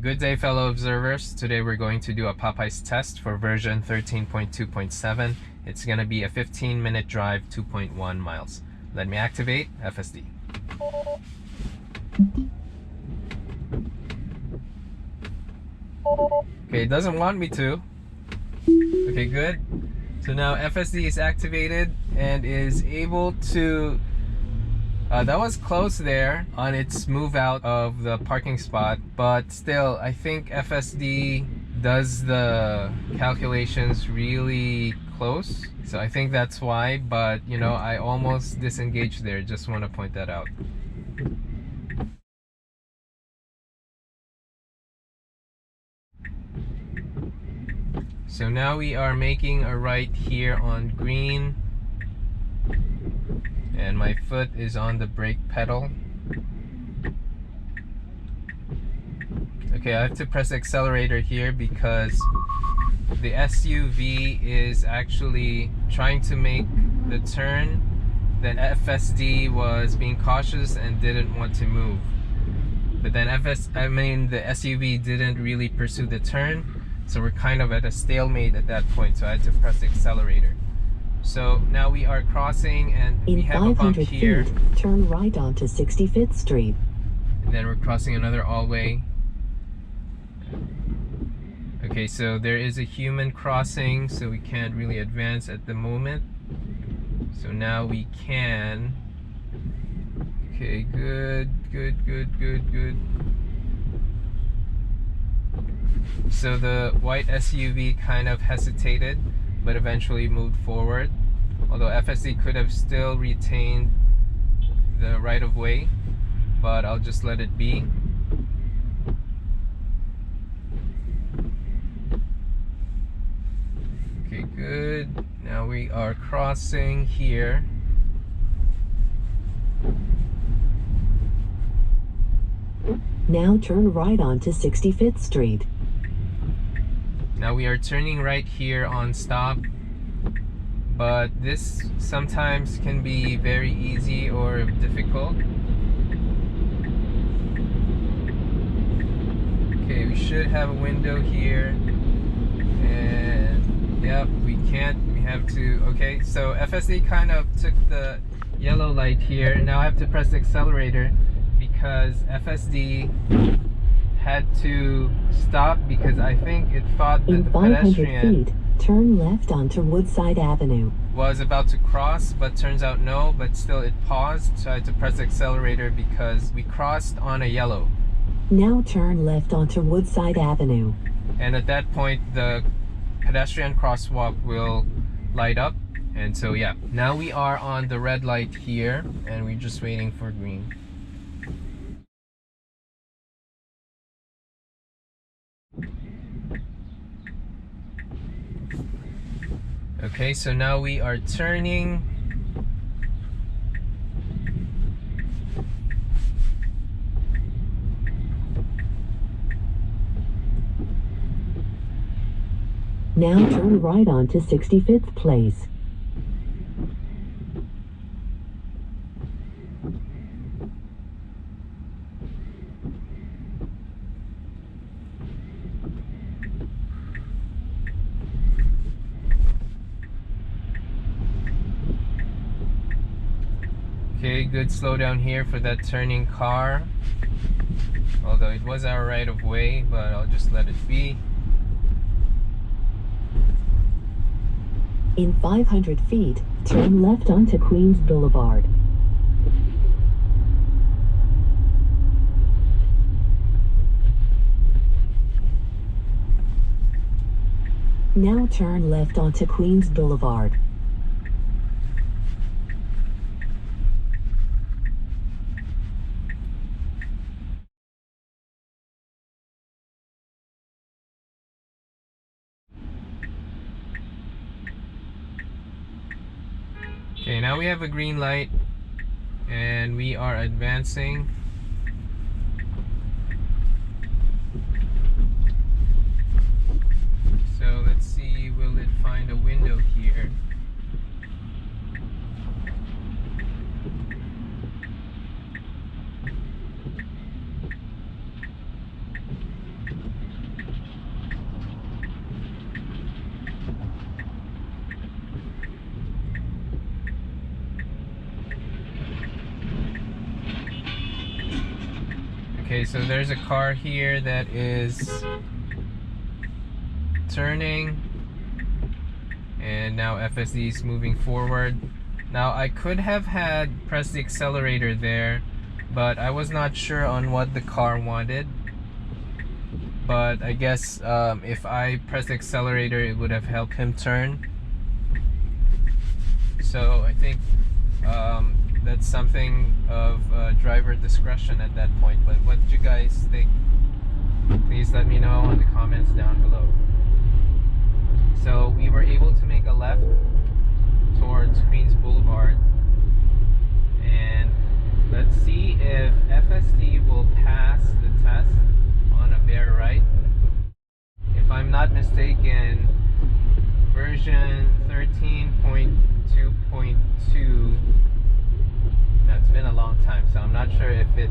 Good day, fellow observers. Today we're going to do a Popeyes test for version 13.2.7. It's going to be a 15-minute drive, 2.1 miles. Let me activate FSD. Okay, it doesn't want me to. Okay, good. So now FSD is activated and is able to that was close there on its move out of the parking spot, but still I think FSD does the calculations really close, so I think that's why. But you know, I almost disengaged there, just want to point that out. So now we are making a right here on green, and my foot is on the brake pedal. Okay, I have to press accelerator here because the SUV is actually trying to make the turn. Then FSD was being cautious and didn't want to move. But then the SUV didn't really pursue the turn, so we're kind of at a stalemate at that point, so I had to press the accelerator. So now we are crossing, and we have a bump here. Feet, turn right onto 65th Street. And then we're crossing another all-way. Okay, so there is a human crossing, so we can't really advance at the moment. So now we can. Okay, good. So the white SUV kind of hesitated, but eventually moved forward. Although FSD could have still retained the right of way, but I'll just let it be. Okay, good. Now we are crossing here. Now turn right onto 65th Street. Now we are turning right here on stop, but this sometimes can be very easy or difficult. Okay, we should have a window here, and yep, we can't. We have to. Okay, so FSD kind of took the yellow light here. Now I have to press the accelerator because FSD had to stop because I think it thought that the pedestrian feet, turn left onto Woodside Avenue. Was about to cross, but turns out no, but still it paused, so I had to press the accelerator because we crossed on a yellow. Now turn left onto Woodside Avenue. And at that point the pedestrian crosswalk will light up, and so yeah, now we are on the red light here and we're just waiting for green. Okay, so now we are turning. Now turn right onto 65th Place. Okay, good slowdown here for that turning car. Although it was our right of way, but I'll just let it be. In 500 feet, turn left onto Queens Blvd. Now turn left onto Queens Blvd. Okay, now we have a green light and we are advancing. So let's see, will it find a window here? Okay, so there's a car here that is turning, and now FSD is moving forward. Now I could have had pressed the accelerator there, but I was not sure on what the car wanted. But I guess if I pressed the accelerator, it would have helped him turn. So I think that's something of driver discretion at that point. But what did you guys think? Please let me know in the comments down below. So we were able to make a left towards Queens Blvd, and let's see if FSD will pass the test on a bare right. If I'm not mistaken, version 13.2.2, that's been a long time, so I'm not sure if it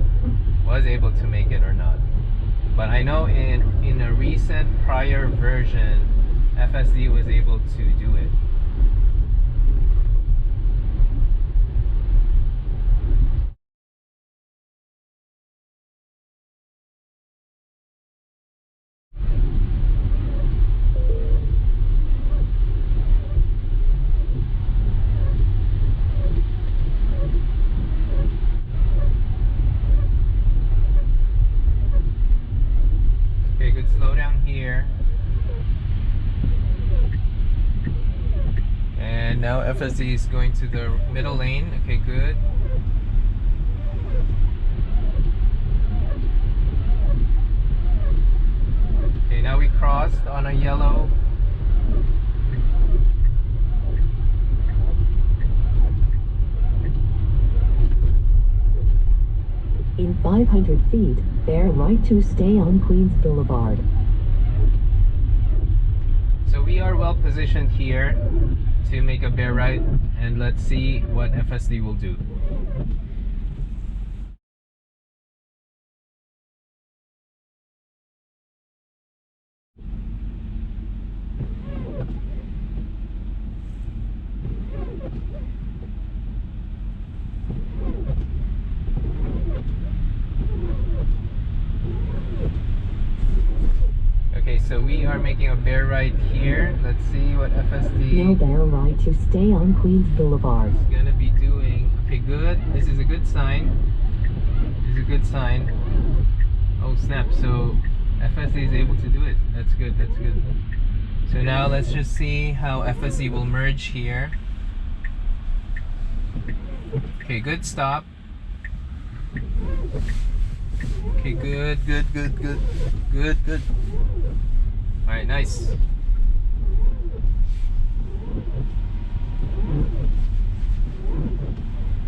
was able to make it or not. But I know in a recent prior version, FSD was able to do it. Okay, good slowdown here. And now FSD is going to the middle lane. Okay, good. Okay, now we crossed on a yellow. In 500 feet, bear right to stay on Queens Blvd. So we are well positioned here to make a bare right, and let's see what FSD will do. Okay, so we are making a bare right here. Let's see what FSD Now bear right to stay on Queens Blvd. is gonna be doing. Okay, good. This is a good sign. This is a good sign. Oh snap! So FSD is able to do it. That's good. That's good. So now let's just see how FSD will merge here. Okay, good stop. Okay, good. Alright, nice.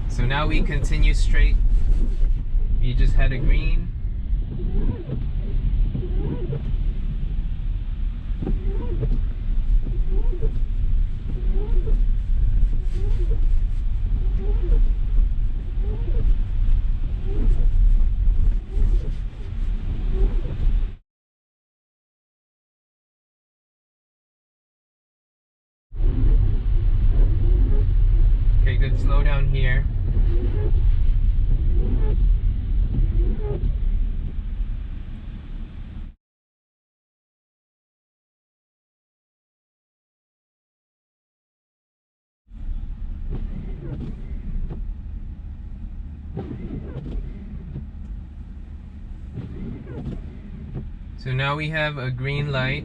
So now we continue straight. We just had a green. Okay, good slowdown here. So now we have a green light.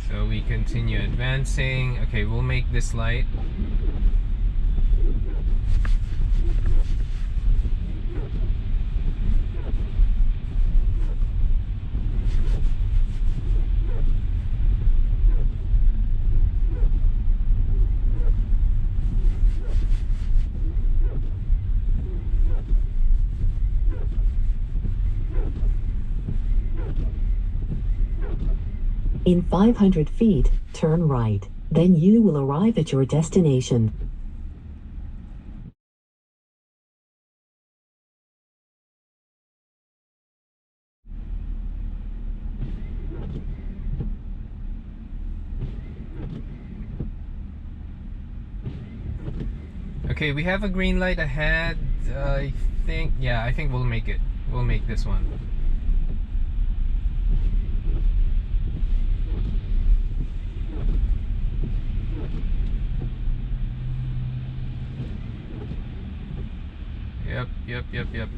So we continue advancing. Okay, we'll make this light. In 500 feet, turn right. Then you will arrive at your destination. Okay, we have a green light ahead. I think we'll make it. We'll make this one. Yep.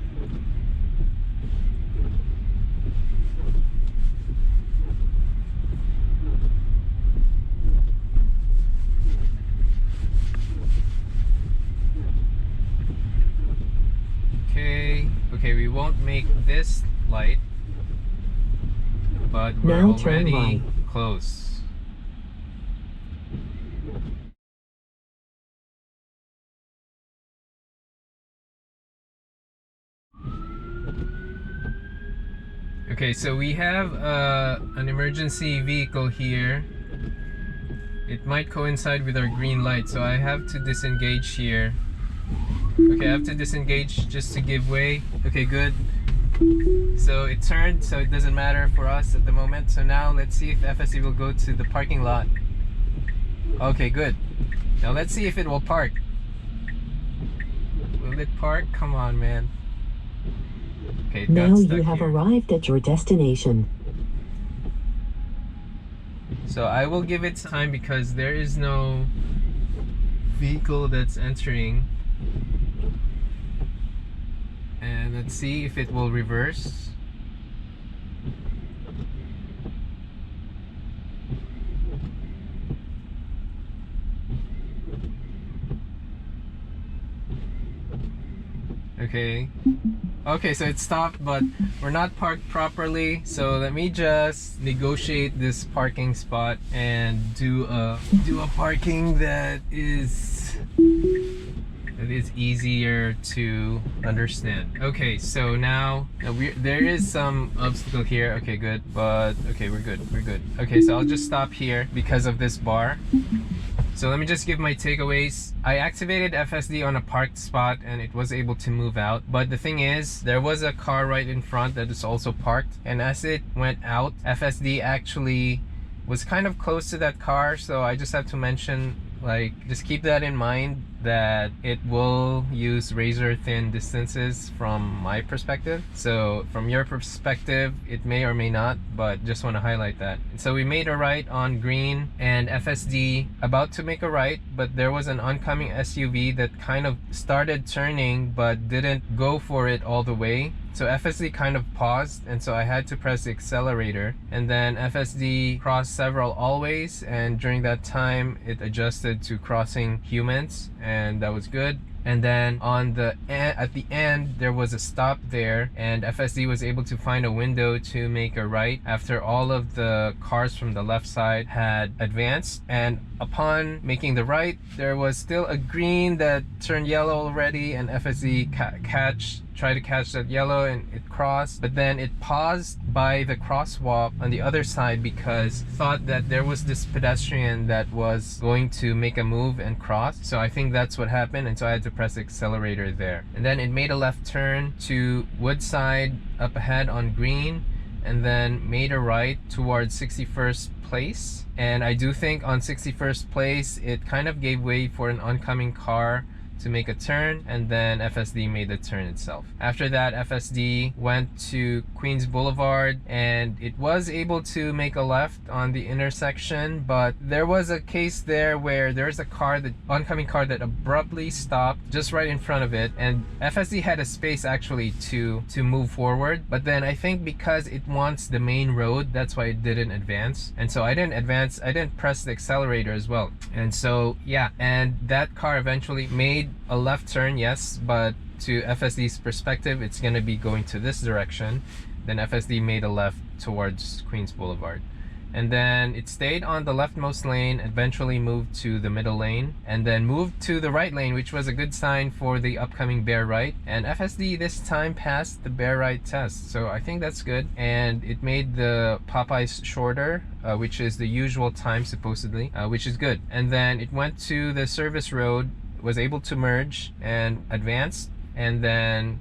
Okay, we won't make this light, but we're Now turn already right. close. Okay, so we have an emergency vehicle here. It might coincide with our green light, so I have to disengage here. Okay, I have to disengage just to give way. Okay, good. So it turned, so it doesn't matter for us at the moment. So now let's see if FSD will go to the parking lot. Okay, good. Now let's see if it will park. Will it park? Come on, man. Okay, it got Now stuck you have here. arrived at your destination. So I will give it time because there is no vehicle that's entering. And let's see if it will reverse. Okay, so it stopped, but we're not parked properly. So let me just negotiate this parking spot and do a parking that is easier to understand. Okay, so now there is some obstacle here. Okay, good, but okay, we're good. Okay, so I'll just stop here because of this bar. So let me just give my takeaways. I activated FSD on a parked spot and it was able to move out. But the thing is, there was a car right in front that is also parked. And as it went out, FSD actually was kind of close to that car. So I just have to mention, like, just keep that in mind, that it will use razor thin distances from my perspective. So from your perspective, it may or may not, but just want to highlight that. So we made a right on green and FSD about to make a right, but there was an oncoming SUV that kind of started turning but didn't go for it all the way. So FSD kind of paused, and so I had to press the accelerator, and then FSD crossed several allways, and during that time it adjusted to crossing humans, and that was good. And then at the end there was a stop there, and FSD was able to find a window to make a right after all of the cars from the left side had advanced. And upon making the right, there was still a green that turned yellow already, and FSD tried to catch that yellow and it crossed, but then it paused by the crosswalk on the other side because thought that there was this pedestrian that was going to make a move and cross. So I think that's what happened, and so I had to press the accelerator there. And then it made a left turn to Woodside up ahead on green, and then made a right towards 61st Place. And I do think on 61st Place it kind of gave way for an oncoming car to make a turn, and then FSD made the turn itself. After that, FSD went to Queens Blvd and it was able to make a left on the intersection, but there was a case there where there's a oncoming car that abruptly stopped just right in front of it, and FSD had a space actually to move forward, but then I think because it wants the main road, that's why it didn't advance. And so I didn't press the accelerator as well. And so yeah, and that car eventually made a left turn, yes, but to FSD's perspective it's going to be going to this direction. Then FSD made a left towards Queens Blvd. and then it stayed on the leftmost lane, eventually moved to the middle lane, and then moved to the right lane, which was a good sign for the upcoming bear right. And FSD this time passed the bear right test, so I think that's good. And it made the Popeyes shorter, which is the usual time supposedly, which is good. And then it went to the service road, was able to merge and advance, and then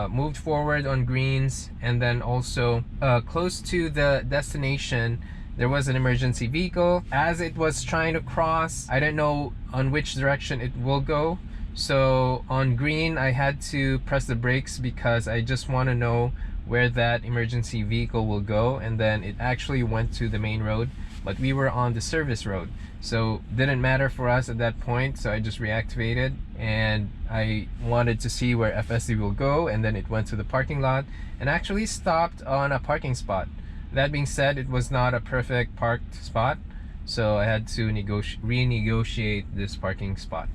moved forward on greens, and then also close to the destination there was an emergency vehicle. As it was trying to cross, I don't know on which direction it will go, so on green I had to press the brakes because I just want to know where that emergency vehicle will go. And then it actually went to the main road, but we were on the service road, so didn't matter for us at that point. So I just reactivated, and I wanted to see where FSD will go, and then it went to the parking lot and actually stopped on a parking spot. That being said, it was not a perfect parked spot, so I had to renegotiate this parking spot.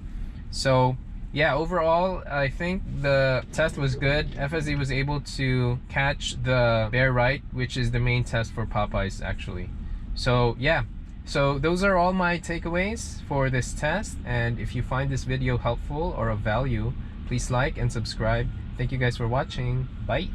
So yeah, overall I think the test was good. FSD was able to catch the bear right, which is the main test for Popeyes actually. So yeah, so those are all my takeaways for this test, and if you find this video helpful or of value, please like and subscribe. Thank you guys for watching. Bye.